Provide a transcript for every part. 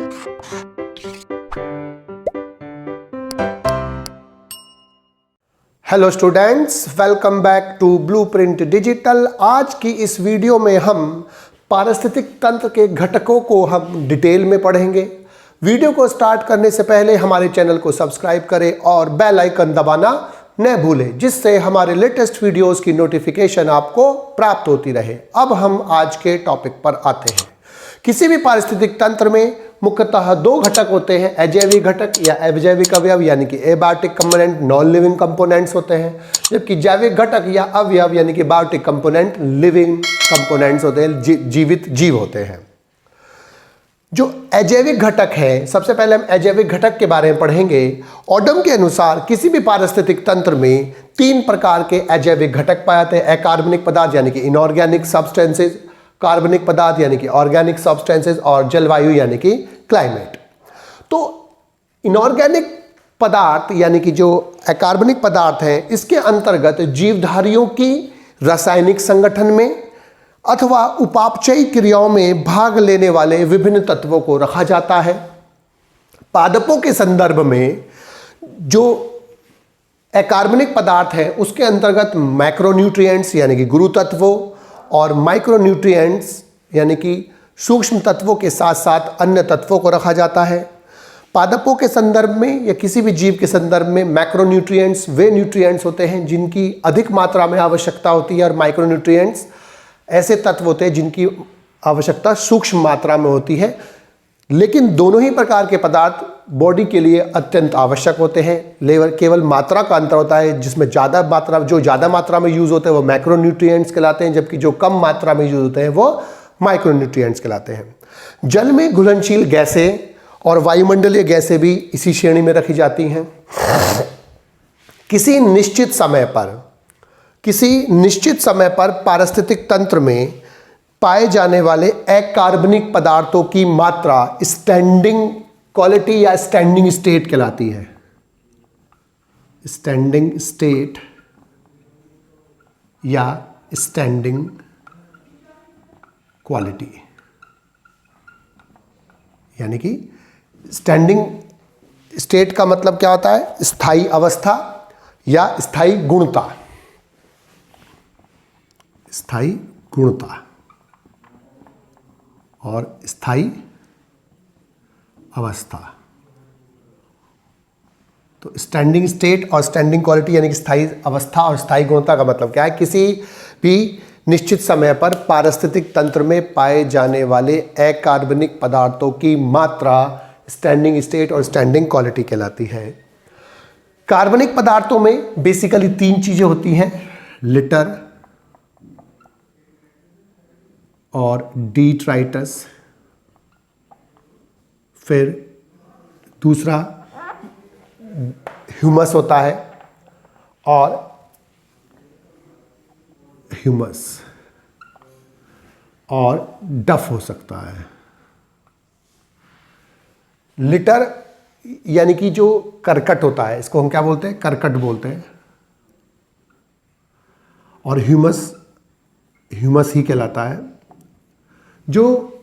Hello students, welcome back to blueprint digital. आज की इस वीडियो में हम पारिस्थितिक तंत्र के घटकों को हम डिटेल में पढ़ेंगे। वीडियो को स्टार्ट करने से पहले हमारे चैनल को सब्सक्राइब करें और बेल आइकन दबाना न भूलें, जिससे हमारे लेटेस्ट वीडियोस की नोटिफिकेशन आपको प्राप्त होती रहे। अब हम आज के टॉपिक पर आते हैं। किसी भी पारिस्थितिक तंत्र में मुख्यतः दो घटक होते हैं, अजैविक घटक या अजैविक अवयव यानी कि abiotic component, non living components होते हैं, जबकि जैविक घटक या अवयव यानी कि बायोटिक कंपोनेंट लिविंग कंपोनेंट्स होते हैं, जीवित जीव होते हैं। जो अजैविक घटक है, सबसे पहले हम अजैविक घटक के बारे में पढ़ेंगे। ओडम के अनुसार किसी भी पारिस्थितिक तंत्र में तीन प्रकार के अजैविक घटक पाए जाते हैं। अकार्बनिक पदार्थ यानी कि इनऑर्गेनिक सब्सटेंसेज, कार्बनिक पदार्थ यानी कि ऑर्गेनिक सब्सटेंसेज और जलवायु यानी कि क्लाइमेट। तो इनऑर्गेनिक पदार्थ यानी कि जो अकार्बनिक पदार्थ हैं, इसके अंतर्गत जीवधारियों की रासायनिक संगठन में अथवा उपापचयी क्रियाओं में भाग लेने वाले विभिन्न तत्वों को रखा जाता है। पादपों के संदर्भ में जो अकार्बनिक पदार्थ है, उसके अंतर्गत मैक्रोन्यूट्रिएंट्स यानी कि गुरु तत्वों और माइक्रोन्यूट्रिएंट्स यानी कि सूक्ष्म तत्वों के साथ साथ अन्य तत्वों को रखा जाता है। पादपों के संदर्भ में या किसी भी जीव के संदर्भ में मैक्रोन्यूट्रिएंट्स वे न्यूट्रिएंट्स होते हैं जिनकी अधिक मात्रा में आवश्यकता होती है, और माइक्रोन्यूट्रिएंट्स ऐसे तत्व होते हैं जिनकी आवश्यकता सूक्ष्म मात्रा में होती है। लेकिन दोनों ही प्रकार के पदार्थ बॉडी के लिए अत्यंत आवश्यक होते हैं। केवल मात्रा का अंतर होता है, जिसमें जो ज़्यादा मात्रा में यूज़ होते हैं वो मैक्रोन्यूट्रिएंट्स कहलाते हैं, जबकि जो कम मात्रा में यूज़ होते हैं वो माइक्रोन्यूट्रिएंट्स कहलाते हैं। जल में घुलनशील गैसें और वायुमंडलीय गैसें भी इसी श्रेणी में रखी जाती हैं। किसी निश्चित समय पर पारिस्थितिक तंत्र में पाए जाने वाले अकार्बनिक पदार्थों की मात्रा स्टैंडिंग क्वालिटी या स्टैंडिंग स्टेट कहलाती है। स्टैंडिंग स्टेट या स्टैंडिंग क्वालिटी यानी कि स्टैंडिंग स्टेट का मतलब क्या होता है? स्थायी अवस्था या स्थायी गुणता। स्थायी गुणता और स्थायी अवस्था। तो स्टैंडिंग स्टेट और स्टैंडिंग क्वालिटी यानी कि स्थायी अवस्था और स्थायी गुणता का मतलब क्या है? किसी भी निश्चित समय पर पारिस्थितिक तंत्र में पाए जाने वाले अकार्बनिक पदार्थों की मात्रा स्टैंडिंग स्टेट और स्टैंडिंग क्वालिटी कहलाती है। कार्बनिक पदार्थों में बेसिकली तीन चीजें होती हैं, लिटर और डिट्राइटस, फिर दूसरा ह्यूमस होता है और ह्यूमस और डफ हो सकता है। लिटर यानी कि जो करकट होता है, इसको हम क्या बोलते हैं? करकट बोलते हैं। और ह्यूमस ही कहलाता है। जो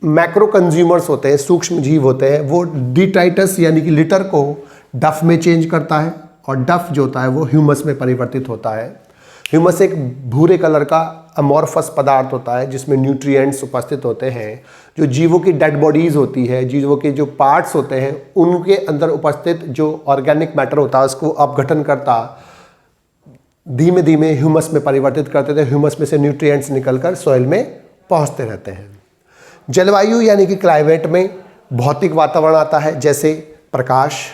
मैक्रो कंज्यूमर्स होते हैं, सूक्ष्म जीव होते हैं, वो डिट्राइटस यानी कि लिटर को डफ में चेंज करता है, और डफ जो होता है वो ह्यूमस में परिवर्तित होता है। ह्यूमस एक भूरे कलर का अमॉर्फस पदार्थ होता है जिसमें न्यूट्रिएंट्स उपस्थित होते हैं। जो जीवों की डेड बॉडीज होती है, जीवों के जो पार्ट्स होते हैं, उनके अंदर उपस्थित जो ऑर्गेनिक मैटर होता है उसको अपघटन करता धीमे धीमे ह्यूमस में परिवर्तित करते थे। ह्यूमस में से न्यूट्रिएंट्स निकलकर सॉइल में पहुंचते रहते हैं। जलवायु यानी कि क्लाइमेट में भौतिक वातावरण आता है, जैसे प्रकाश,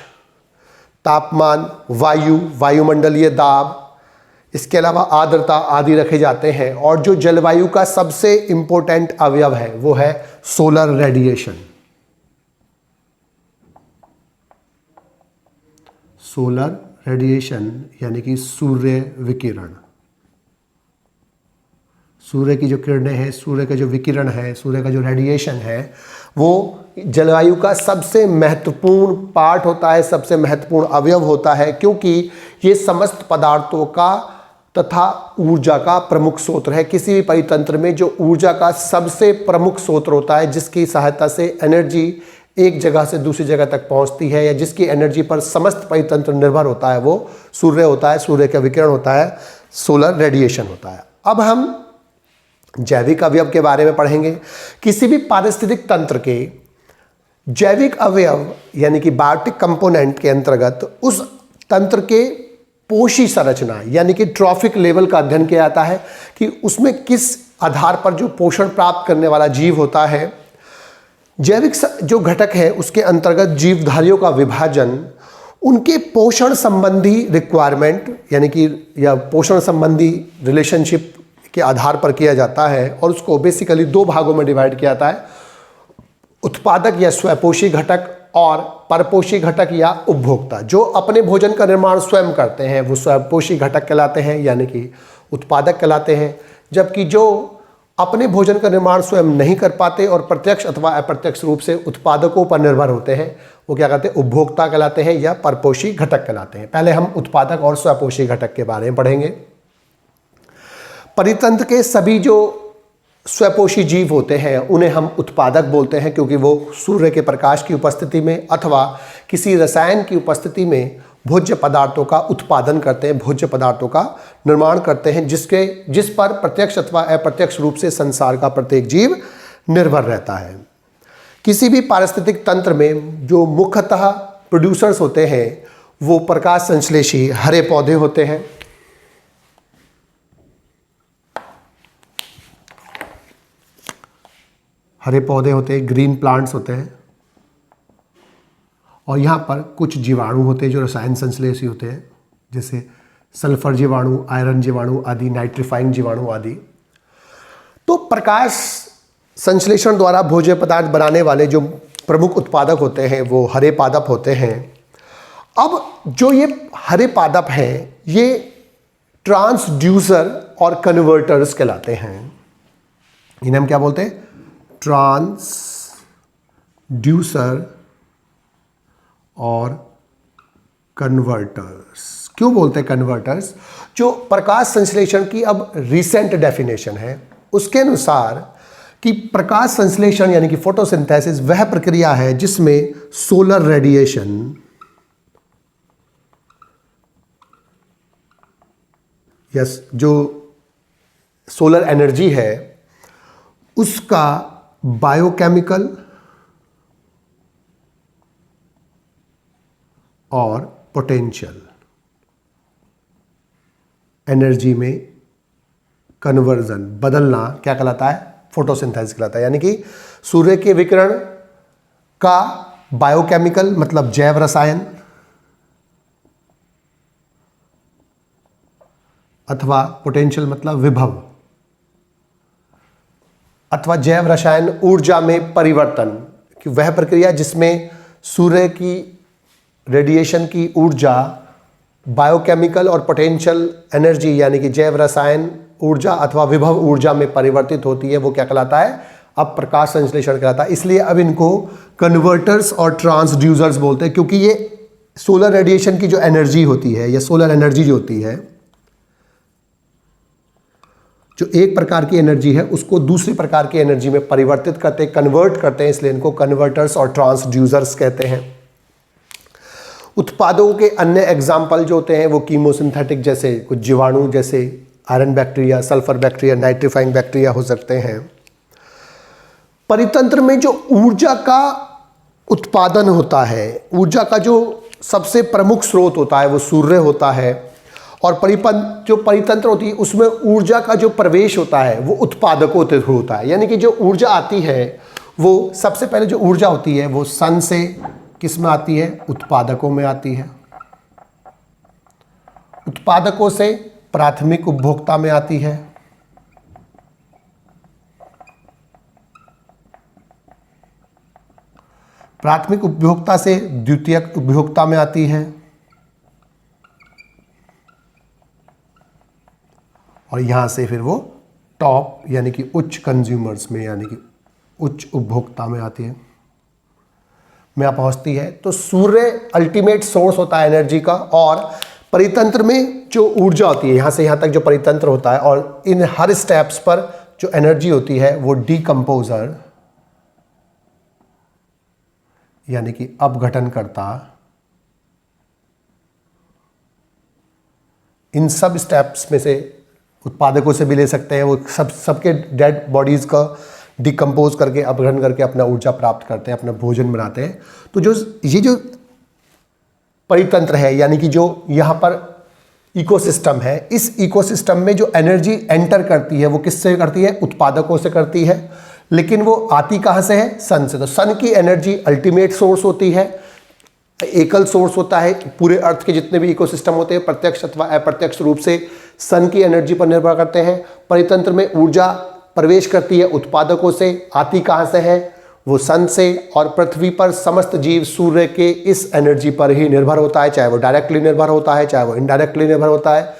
तापमान, वायुमंडलीय दाब, इसके अलावा आर्द्रता आदि रखे जाते हैं। और जो जलवायु का सबसे इंपॉर्टेंट अवयव है वो है सोलर रेडिएशन। सोलर रेडिएशन यानी कि सूर्य विकिरण। सूर्य की जो किरणें हैं, सूर्य का जो विकिरण है, सूर्य का जो रेडिएशन है, वो जलवायु का सबसे महत्वपूर्ण पार्ट होता है, सबसे महत्वपूर्ण अवयव होता है, क्योंकि ये समस्त पदार्थों का तथा ऊर्जा का प्रमुख स्रोत है। किसी भी परितंत्र में जो ऊर्जा का सबसे प्रमुख स्रोत होता है, जिसकी सहायता से एनर्जी एक जगह से दूसरी जगह तक पहुंचती है, या जिसकी एनर्जी पर समस्त परितंत्र निर्भर होता है, वो सूर्य होता है। सूर्य का विकिरण होता है, सोलर रेडिएशन होता है। अब हम जैविक अवयव के बारे में पढ़ेंगे। किसी भी पारिस्थितिक तंत्र के जैविक अवयव यानी कि बायोटिक कंपोनेंट के अंतर्गत उस तंत्र के पोषी संरचना यानी कि ट्रॉफिक लेवल का अध्ययन किया जाता है कि उसमें किस आधार पर जो पोषण प्राप्त करने वाला जीव होता है। जैविक जो घटक है उसके अंतर्गत जीवधारियों का विभाजन उनके पोषण संबंधी रिक्वायरमेंट यानी कि या पोषण संबंधी रिलेशनशिप के आधार पर किया जाता है, और उसको बेसिकली दो भागों में डिवाइड किया जाता है, उत्पादक या स्वयंपोषी घटक और परपोषी घटक या उपभोक्ता। जो अपने भोजन का निर्माण स्वयं करते हैं वो स्वयंपोषी घटक कहलाते हैं यानी कि उत्पादक कहलाते हैं, जबकि जो अपने भोजन का निर्माण स्वयं नहीं कर पाते और प्रत्यक्ष अथवा अप्रत्यक्ष रूप से उत्पादकों पर निर्भर होते हैं वो क्या कहते हैं, उपभोक्ता कहलाते हैं या परपोषी घटक कहलाते हैं। पहले हम उत्पादक और स्वयंपोषी घटक के बारे में पढ़ेंगे। परितंत्र के सभी जो स्वयंपोषी जीव होते हैं उन्हें हम उत्पादक बोलते हैं, क्योंकि वो सूर्य के प्रकाश की उपस्थिति में अथवा किसी रसायन की उपस्थिति में भोज्य पदार्थों का उत्पादन करते हैं, भोज्य पदार्थों का निर्माण करते हैं, जिस पर प्रत्यक्ष अथवा अप्रत्यक्ष रूप से संसार का प्रत्येक जीव निर्भर रहता है। किसी भी पारिस्थितिक तंत्र में जो मुख्यतः प्रोड्यूसर्स होते हैं वो प्रकाश संश्लेषी हरे पौधे होते हैं। हरे पौधे होते हैं, ग्रीन प्लांट्स होते हैं, और यहाँ पर कुछ जीवाणु होते हैं जो रसायन संश्लेषी होते हैं, जैसे सल्फर जीवाणु, आयरन जीवाणु आदि, नाइट्रीफाइंग जीवाणु आदि। तो प्रकाश संश्लेषण द्वारा भोज्य पदार्थ बनाने वाले जो प्रमुख उत्पादक होते हैं वो हरे पादप होते हैं। अब जो ये हरे पादप हैं ये ट्रांसड्यूसर और कन्वर्टर्स कहलाते हैं। इन्हें हम क्या बोलते हैं, ट्रांसड्यूसर और कन्वर्टर्स। क्यों बोलते हैं कन्वर्टर्स? जो प्रकाश संश्लेषण की अब रिसेंट डेफिनेशन है उसके अनुसार कि प्रकाश संश्लेषण यानी कि फोटोसिंथेसिस वह प्रक्रिया है जिसमें सोलर रेडिएशन यस जो सोलर एनर्जी है उसका बायोकेमिकल और पोटेंशियल एनर्जी में कन्वर्जन बदलना क्या कहलाता है, फोटोसिंथेसिस कहलाता है। यानी कि सूर्य के विकिरण का बायोकेमिकल मतलब जैव रसायन अथवा पोटेंशियल मतलब विभव अथवा जैव रसायन ऊर्जा में परिवर्तन कि वह प्रक्रिया जिसमें सूर्य की रेडिएशन की ऊर्जा बायोकेमिकल और पोटेंशियल एनर्जी यानी कि जैव रसायन ऊर्जा अथवा विभव ऊर्जा में परिवर्तित होती है, वो क्या कहलाता है, अब प्रकाश संश्लेषण कहलाता है। इसलिए अब इनको कन्वर्टर्स और ट्रांसड्यूसर्स बोलते हैं, क्योंकि ये सोलर रेडिएशन की जो एनर्जी होती है या सोलर एनर्जी जो होती है, जो एक प्रकार की एनर्जी है उसको दूसरी प्रकार की एनर्जी में परिवर्तित करते हैं, कन्वर्ट करते हैं, इसलिए इनको कन्वर्टर्स और ट्रांसड्यूसर्स कहते हैं। उत्पादों के अन्य एग्जाम्पल जो होते हैं वो कीमोसिंथेटिक जैसे कुछ जीवाणु जैसे iron bacteria, sulphur bacteria, nitrifying bacteria हो सकते हैं। परितंत्र में जो ऊर्जा का उत्पादन होता है, ऊर्जा का जो सबसे प्रमुख स्रोत होता है वो सूर्य होता है, और जो परितंत्र होती है उसमें ऊर्जा का जो प्रवेश होता है वो उत्पादकों से होता है। यानी कि जो ऊर्जा आती है वो सबसे पहले जो ऊर्जा होती है वो सन से किस में आती है, उत्पादकों में आती है, उत्पादकों से प्राथमिक उपभोक्ता में आती है, प्राथमिक उपभोक्ता से द्वितीयक उपभोक्ता में आती है, और यहां से फिर वो टॉप यानी कि उच्च कंज्यूमर्स में यानी कि उच्च उपभोक्ता में आती है, में पहुंचती है। तो सूर्य अल्टीमेट सोर्स होता है एनर्जी का, और परितंत्र में जो ऊर्जा होती है, यहाँ से यहाँ तक जो परितंत्र होता है, और इन हर स्टेप्स पर जो एनर्जी होती है वो डीकंपोजर यानी कि अपघटन करता, इन सब स्टेप्स में से उत्पादकों से भी ले सकते हैं, वो सबके डेड बॉडीज का डिकम्पोज करके अपघटन करके अपना ऊर्जा प्राप्त करते हैं, अपना भोजन बनाते हैं। तो ये जो परितंत्र है यानी कि जो यहाँ पर इकोसिस्टम है, इस इकोसिस्टम में जो एनर्जी एंटर करती है वो किससे करती है? उत्पादकों से करती है। लेकिन वो आती कहाँ से है? सन से। तो सन की एनर्जी अल्टीमेट सोर्स होती है, एकल सोर्स होता है। पूरे अर्थ के जितने भी इकोसिस्टम होते हैं प्रत्यक्ष अथवा अप्रत्यक्ष रूप से सन की एनर्जी पर निर्भर करते हैं। परितंत्र में ऊर्जा प्रवेश करती है उत्पादकों से, आती कहाँ से है? वो सन से। और पृथ्वी पर समस्त जीव सूर्य के इस एनर्जी पर ही निर्भर होता है, चाहे वो डायरेक्टली निर्भर होता है चाहे वो इनडायरेक्टली निर्भर होता है।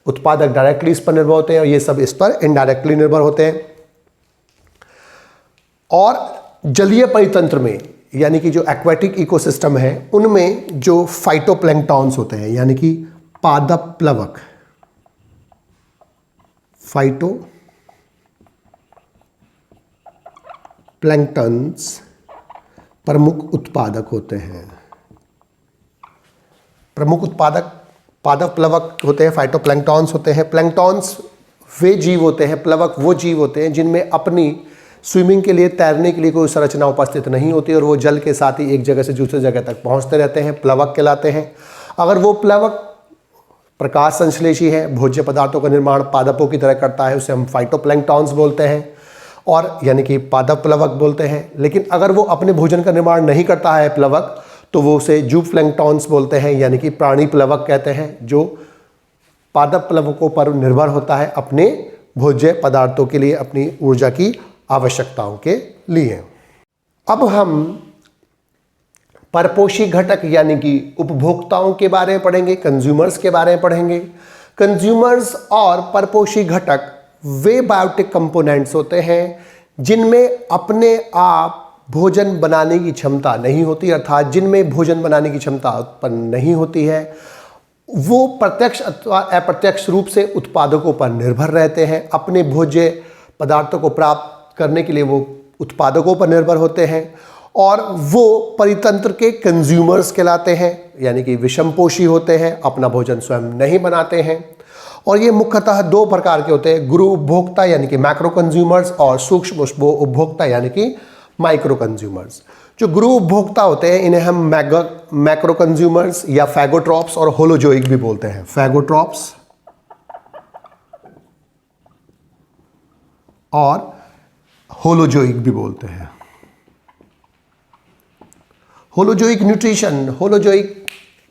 उत्पादक डायरेक्टली इस पर निर्भर होते हैं और ये सब इस पर इनडायरेक्टली निर्भर होते हैं। और जलीय परितंत्र में यानी कि जो एक्वेटिक इकोसिस्टम है उनमें जो फाइटोप्लैंक्टॉन्स होते हैं यानी कि पादप प्लवक, फाइटोप्लैंक्टन्स प्रमुख उत्पादक होते हैं। प्रमुख उत्पादक पादप प्लवक होते हैं, फाइटोप्लैंक्टॉन्स होते हैं। प्लैंक्टॉन्स वे जीव होते हैं, प्लवक वो जीव होते हैं जिनमें अपनी स्विमिंग के लिए, तैरने के लिए कोई संरचना उपस्थित नहीं होती और वो जल के साथ ही एक जगह से दूसरी जगह तक पहुंचते रहते हैं, प्लवक कहलाते हैं। अगर वो प्लवक प्रकाश संश्लेषी है, भोज्य पदार्थों का निर्माण पादपों की तरह करता है, उसे हम फाइटोप्लैंक्टॉन्स बोलते हैं और यानी कि पादप प्लवक बोलते हैं। लेकिन अगर वो अपने भोजन का निर्माण नहीं करता है प्लवक, तो वो उसे जूप्लैंक्टॉन्स बोलते हैं यानी कि प्राणी प्लवक कहते हैं, जो पादप प्लवकों पर निर्भर होता है अपने भोज्य पदार्थों के लिए, अपनी ऊर्जा की आवश्यकताओं के लिए। अब हम परपोषी घटक यानी कि उपभोक्ताओं के बारे में पढ़ेंगे, कंज्यूमर्स के बारे में पढ़ेंगे। कंज्यूमर्स और परपोषी घटक वे बायोटिक कंपोनेंट्स होते हैं जिनमें अपने आप भोजन बनाने की क्षमता नहीं होती, अर्थात जिनमें भोजन बनाने की क्षमता उत्पन्न नहीं होती है। वो प्रत्यक्ष अथवा अप्रत्यक्ष रूप से उत्पादकों पर निर्भर रहते हैं। अपने भोज्य पदार्थों को प्राप्त करने के लिए वो उत्पादकों पर निर्भर होते हैं और वो परितंत्र के कंज्यूमर्स कहलाते हैं यानी कि विषमपोषी होते हैं, अपना भोजन स्वयं नहीं बनाते हैं। और ये मुख्यतः दो प्रकार के होते हैं, गुरु उपभोक्ता यानी कि मैक्रो कंज्यूमर्स और सूक्ष्म उपभोक्ता यानी कि माइक्रो कंज्यूमर्स। जो गुरु उपभोक्ता होते हैं इन्हें हम मैक्रो कंज्यूमर्स या फैगोट्रॉप्स और होलोजोइक भी बोलते हैं। फैगोट्रॉप्स और होलोजोइक भी बोलते हैं। होलोजोइक न्यूट्रिशन, होलोजोइक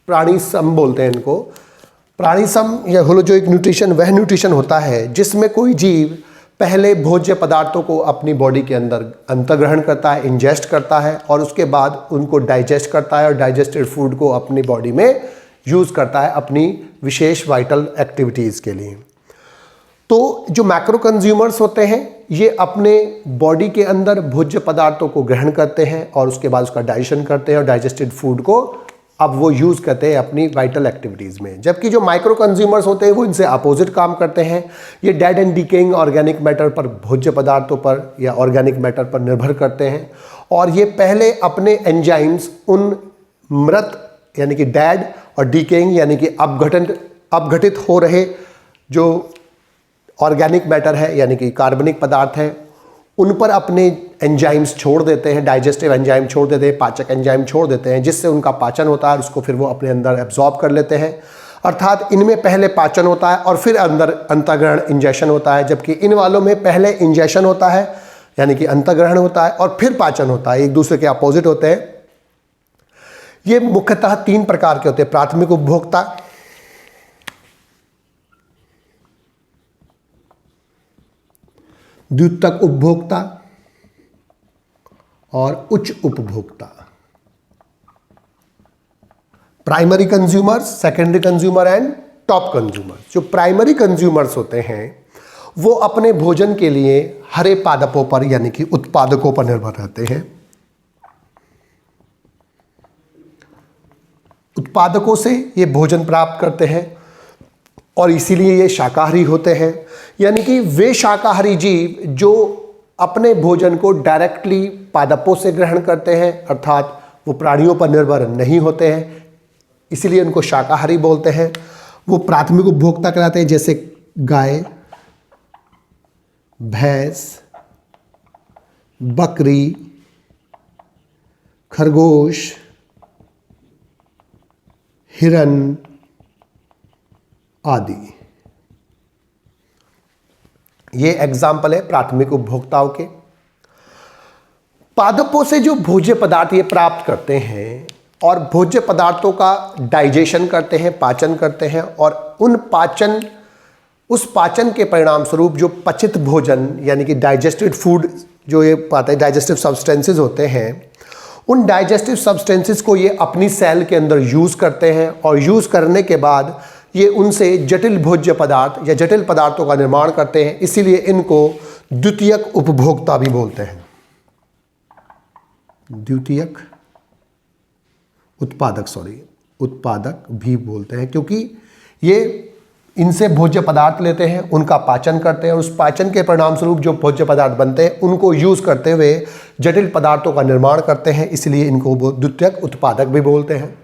प्राणी सम बोलते हैं इनको। प्राणी सम या होलोजोइक न्यूट्रिशन वह न्यूट्रिशन होता है जिसमें कोई जीव पहले भोज्य पदार्थों को अपनी बॉडी के अंदर अंतर्ग्रहण करता है, इंजेस्ट करता है और उसके बाद उनको डाइजेस्ट करता है और डाइजेस्टेड फूड को अपनी बॉडी में यूज़ करता है अपनी विशेष वाइटल एक्टिविटीज़ के लिए। तो जो मैक्रो कंज्यूमर्स होते हैं ये अपने बॉडी के अंदर भोज्य पदार्थों को ग्रहण करते हैं और उसके बाद उसका डाइजेशन करते हैं और डाइजेस्टेड फूड को अब वो यूज़ करते हैं अपनी वाइटल एक्टिविटीज़ में। जबकि जो माइक्रो कंज्यूमर्स होते हैं वो इनसे अपोजिट काम करते हैं। ये dead and decaying organic matter पर, भोज्य पदार्थों पर या ऑर्गेनिक मैटर पर निर्भर करते हैं और ये पहले अपने एंजाइम्स उन मृत यानी कि डेड और डिकेइंग यानी कि अपघटित हो रहे जो ऑर्गेनिक मैटर है यानी कि कार्बनिक पदार्थ है उन पर अपने एंजाइम्स छोड़ देते हैं, डाइजेस्टिव एंजाइम छोड़ देते हैं, पाचक एंजाइम छोड़ देते हैं, जिससे उनका पाचन होता है और उसको फिर वो अपने अंदर एब्जॉर्ब कर लेते हैं। अर्थात इनमें पहले पाचन होता है और फिर अंदर अंतःग्रहण इंजेशन होता है, जबकि इन वालों में पहले इंजेशन होता है यानी कि अंतःग्रहण होता है और फिर पाचन होता है, एक दूसरे के अपोजिट होते हैं। ये मुख्यतः तीन प्रकार के होते हैं, प्राथमिक उपभोक्ता, द्वितीयक उपभोक्ता और उच्च उपभोक्ता। Primary consumers, secondary consumer and top consumer. जो प्राइमरी कंज्यूमर्स होते हैं वो अपने भोजन के लिए हरे पादपों पर यानी कि उत्पादकों पर निर्भर रहते हैं। उत्पादकों से ये भोजन प्राप्त करते हैं और इसीलिए ये शाकाहारी होते हैं। यानी कि वे शाकाहारी जीव जो अपने भोजन को डायरेक्टली पादपों से ग्रहण करते हैं, अर्थात वो प्राणियों पर निर्भर नहीं होते हैं, इसीलिए उनको शाकाहारी बोलते हैं। वो प्राथमिक उपभोक्ता कहलाते हैं, जैसे गाय, भैंस, बकरी, खरगोश, हिरन आदि। ये एग्जाम्पल है प्राथमिक उपभोक्ताओं के। पादपों से जो भोज्य पदार्थ ये प्राप्त करते हैं और भोज्य पदार्थों का डाइजेशन करते हैं, पाचन करते हैं, और उस पाचन के परिणाम स्वरूप जो पचित भोजन यानी कि डाइजेस्टेड फूड जो ये पाते हैं, डाइजेस्टिव सब्सटेंसेस होते हैं, उन डाइजेस्टिव सब्सटेंसेस को ये अपनी सेल के अंदर यूज़ करते हैं और यूज़ करने के बाद ये उनसे जटिल भोज्य पदार्थ या जटिल पदार्थों का निर्माण करते हैं। इसीलिए इनको द्वितीयक उपभोक्ता भी बोलते हैं, द्वितीयक उत्पादक भी बोलते हैं, क्योंकि ये इनसे भोज्य पदार्थ लेते हैं, उनका पाचन करते हैं और उस पाचन के परिणाम स्वरूप जो भोज्य पदार्थ बनते हैं उनको यूज़ करते हुए जटिल पदार्थों का निर्माण करते हैं। इसलिए इनको द्वितीयक उत्पादक भी बोलते हैं।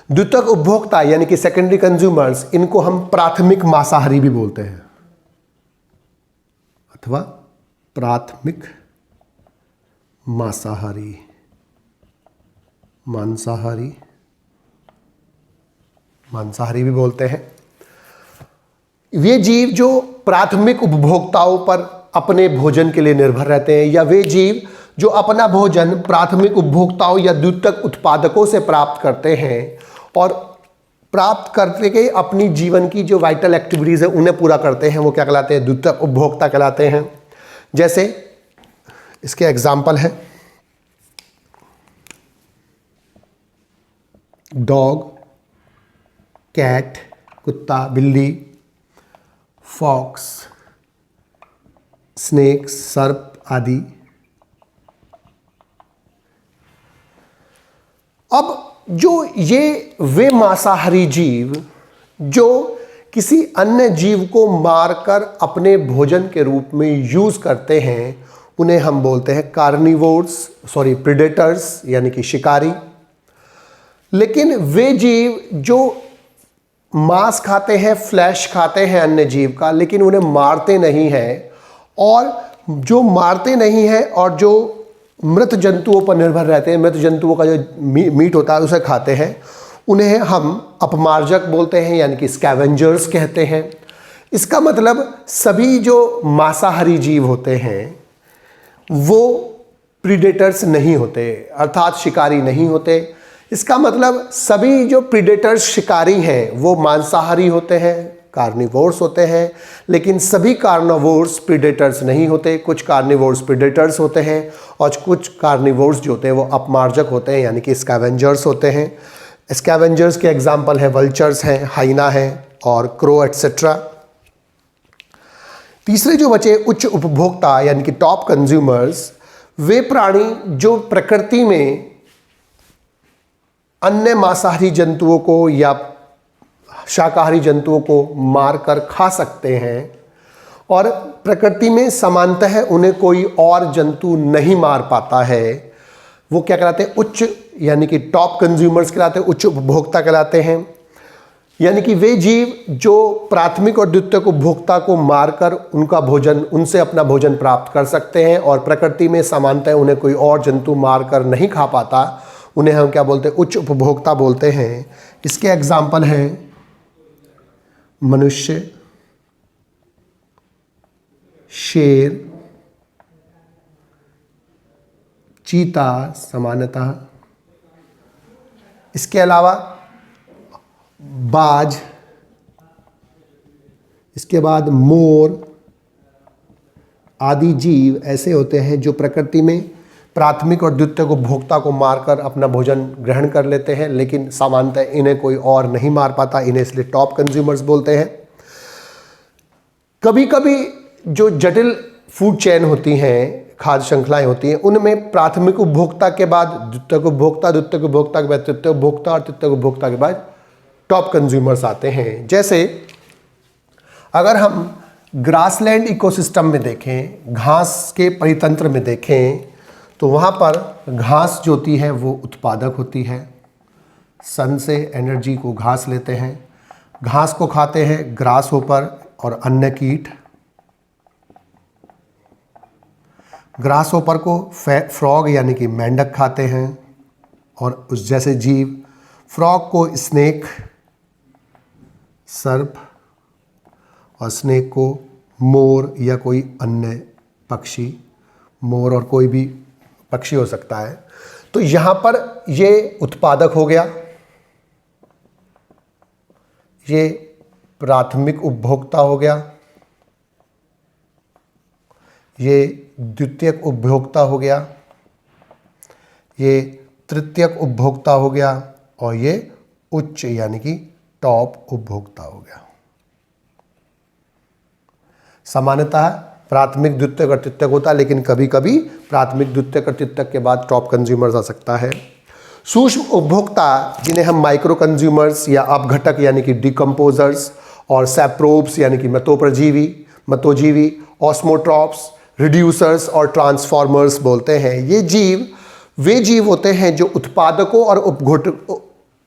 द्वितीयक उपभोक्ता यानी कि सेकेंडरी कंज्यूमर्स, इनको हम प्राथमिक मांसाहारी भी बोलते हैं अथवा प्राथमिक मांसाहारी भी बोलते हैं। वे जीव जो प्राथमिक उपभोक्ताओं पर अपने भोजन के लिए निर्भर रहते हैं, या वे जीव जो अपना भोजन प्राथमिक उपभोक्ताओं या द्वितीयक उत्पादकों से प्राप्त करते हैं और प्राप्त करके के अपनी जीवन की जो वाइटल एक्टिविटीज़ है उन्हें पूरा करते हैं, वो क्या कहलाते हैं? द्वितीयक उपभोक्ता कहलाते हैं। जैसे इसके एग्जाम्पल है डॉग, कैट, कुत्ता, बिल्ली, फॉक्स, स्नेक्स, सर्प आदि। अब जो ये वे मांसाहारी जीव जो किसी अन्य जीव को मारकर अपने भोजन के रूप में यूज करते हैं, उन्हें हम बोलते हैं प्रीडेटर्स यानी कि शिकारी। लेकिन वे जीव जो मांस खाते हैं, फ्लैश खाते हैं अन्य जीव का, लेकिन उन्हें मारते नहीं हैं, और जो मारते नहीं हैं और जो मृत जंतुओं पर निर्भर रहते हैं, मृत जंतुओं का जो मीट होता है उसे खाते हैं, उन्हें हम अपमार्जक बोलते हैं यानी कि स्कैवेंजर्स कहते हैं। इसका मतलब सभी जो मांसाहारी जीव होते हैं वो प्रीडेटर्स नहीं होते, अर्थात शिकारी नहीं होते। इसका मतलब सभी जो प्रीडेटर्स शिकारी हैं वो मांसाहारी होते हैं, कार्निवोर्स होते हैं, लेकिन सभी कार्निवोर्स प्रीडेटर्स नहीं होते। कुछ कार्निवोर्स प्रीडेटर्स होते हैं और कुछ कार्निवोर्स जो होते हैं वो अपमार्जक होते हैं यानी कि स्कैवेंजर्स होते हैं। स्कैवेंजर्स के एग्जाम्पल हैं वल्चर्स हैं, हाइना हैं और क्रो एट्सेट्रा। तीसरे जो बचे उच्च उपभोक्ता यानी कि टॉप कंज्यूमर्स, वे प्राणी जो प्रकृति में अन्य मांसाहारी जंतुओं को या शाकाहारी जंतुओं को मारकर खा सकते हैं और प्रकृति में समानतः उन्हें कोई और जंतु नहीं मार पाता है, वो क्या कहलाते हैं? उच्च यानी कि टॉप कंज्यूमर्स कहलाते हैं, उच्च उपभोक्ता कहलाते हैं। यानी कि वे जीव जो प्राथमिक और द्वितीयक उपभोक्ता को मारकर उनसे अपना भोजन प्राप्त कर सकते हैं और प्रकृति में समानतः उन्हें कोई और जंतु मारकर नहीं खा पाता, उन्हें हम क्या बोलते हैं? उच्च उपभोक्ता बोलते हैं। इसके एग्जाम्पल हैं मनुष्य, शेर, चीता समानतः, इसके अलावा बाज, इसके बाद मोर आदि जीव ऐसे होते हैं जो प्रकृति में प्राथमिक और द्वितीयक उपभोक्ता को मारकर अपना भोजन ग्रहण कर लेते हैं, लेकिन सामान्यतः इन्हें कोई और नहीं मार पाता, इन्हें इसलिए टॉप कंज्यूमर्स बोलते हैं। कभी कभी जो जटिल फूड चेन होती हैं, खाद्य श्रृंखलाएं होती हैं, उनमें प्राथमिक उपभोक्ता के बाद द्वितीयक उपभोक्ता, द्वितीयक उपभोक्ता के बाद तृतीयक उपभोक्ता और तृतीयक उपभोक्ता के बाद टॉप कंज्यूमर्स आते हैं। जैसे अगर हम ग्रासलैंड इकोसिस्टम में देखें, घास के परितंत्र में देखें, तो वहाँ पर घास जो होती है वो उत्पादक होती है। सन से एनर्जी को घास लेते हैं, घास को खाते हैं ग्रास होपर और अन्य कीट। ग्रास होपर को फ्रॉग यानी कि मेंढक खाते हैं और उस जैसे जीव। फ्रॉग को स्नेक, सर्प, और स्नेक को मोर या कोई अन्य पक्षी, मोर और कोई भी पक्षी हो सकता है। तो यहाँ पर ये उत्पादक हो गया, ये प्राथमिक उपभोक्ता हो गया, ये द्वितीयक उपभोक्ता हो गया, ये तृतीयक उपभोक्ता हो गया और ये उच्च यानी कि टॉप उपभोक्ता हो गया। सामान्यतः प्राथमिक, द्वितीयक और तृतीयक होता है, लेकिन कभी कभी प्राथमिक, द्वितीयक और तृतीयक के बाद टॉप कंज्यूमर्स आ सकता है। सूक्ष्म उपभोक्ता जिन्हें हम माइक्रो कंज्यूमर्स या अपघटक यानी कि डिकम्पोजर्स और सैप्रोब्स यानी कि मतोजीवी, ऑस्मोट्रॉप्स, रिड्यूसर्स और ट्रांसफॉर्मर्स बोलते हैं। ये जीव वे जीव होते हैं जो उत्पादकों और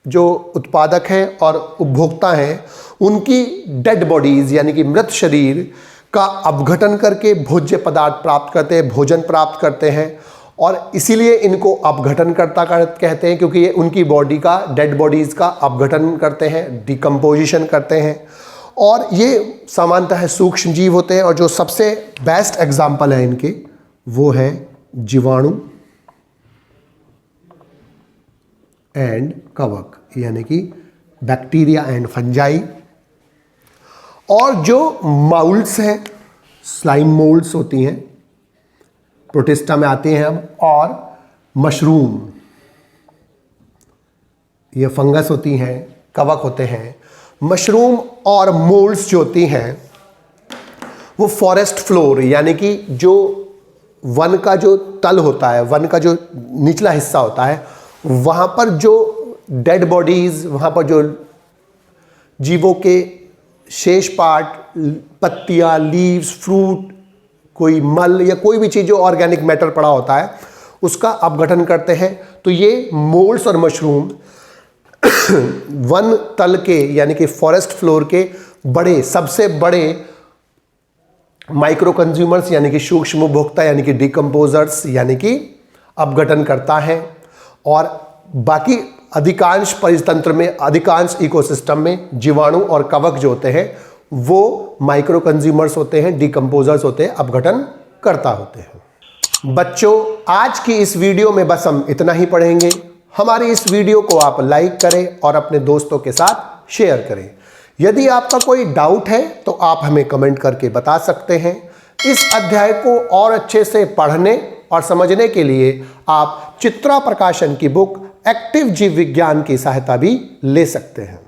जो उत्पादक हैं और उपभोक्ता हैं उनकी डेड बॉडीज यानी कि मृत शरीर का अपघटन करके भोज्य पदार्थ प्राप्त करते हैं, भोजन प्राप्त करते हैं, और इसीलिए इनको अपघटनकर्ता कहते हैं, क्योंकि ये उनकी बॉडी का, डेड बॉडीज़ का अपघटन करते हैं, डिकम्पोजिशन करते हैं। और ये सामान्यतः सूक्ष्म जीव होते हैं, और जो सबसे बेस्ट एग्जाम्पल है इनके वो है जीवाणु एंड कवक यानी कि बैक्टीरिया एंड फंजाई। और जो माउल्स हैं, स्लाइम मोल्ड्स होती हैं, प्रोटिस्टा में आते हैं हम, और मशरूम, ये फंगस होती हैं, कवक होते हैं। मशरूम और मोल्ड्स जो होती हैं वो फॉरेस्ट फ्लोर यानी कि जो वन का जो तल होता है, वन का जो निचला हिस्सा होता है, वहाँ पर जो डेड बॉडीज़, वहाँ पर जो जीवों के शेष पार्ट, पत्तियाँ, लीव्स, फ्रूट, कोई मल या कोई भी चीज़ जो ऑर्गेनिक मैटर पड़ा होता है उसका अपघटन करते हैं। तो ये मोल्ड्स और मशरूम वन तल के यानी कि फॉरेस्ट फ्लोर के बड़े, सबसे बड़े माइक्रो कंज्यूमर्स यानी कि सूक्ष्म उपभोक्ता यानी कि डिकम्पोजर्स यानी कि अपघटन करता है। और बाकी अधिकांश परितंत्र में, अधिकांश इकोसिस्टम में जीवाणु और कवक जो होते हैं वो माइक्रो कंज्यूमर्स होते हैं, डिकम्पोजर्स होते हैं, अपघटन करता होते हैं। बच्चों, आज की इस वीडियो में बस हम इतना ही पढ़ेंगे। हमारी इस वीडियो को आप लाइक करें और अपने दोस्तों के साथ शेयर करें। यदि आपका कोई डाउट है तो आप हमें कमेंट करके बता सकते हैं। इस अध्याय को और अच्छे से पढ़ने और समझने के लिए आप चित्रा प्रकाशन की बुक एक्टिव जीव विज्ञान की सहायता भी ले सकते हैं।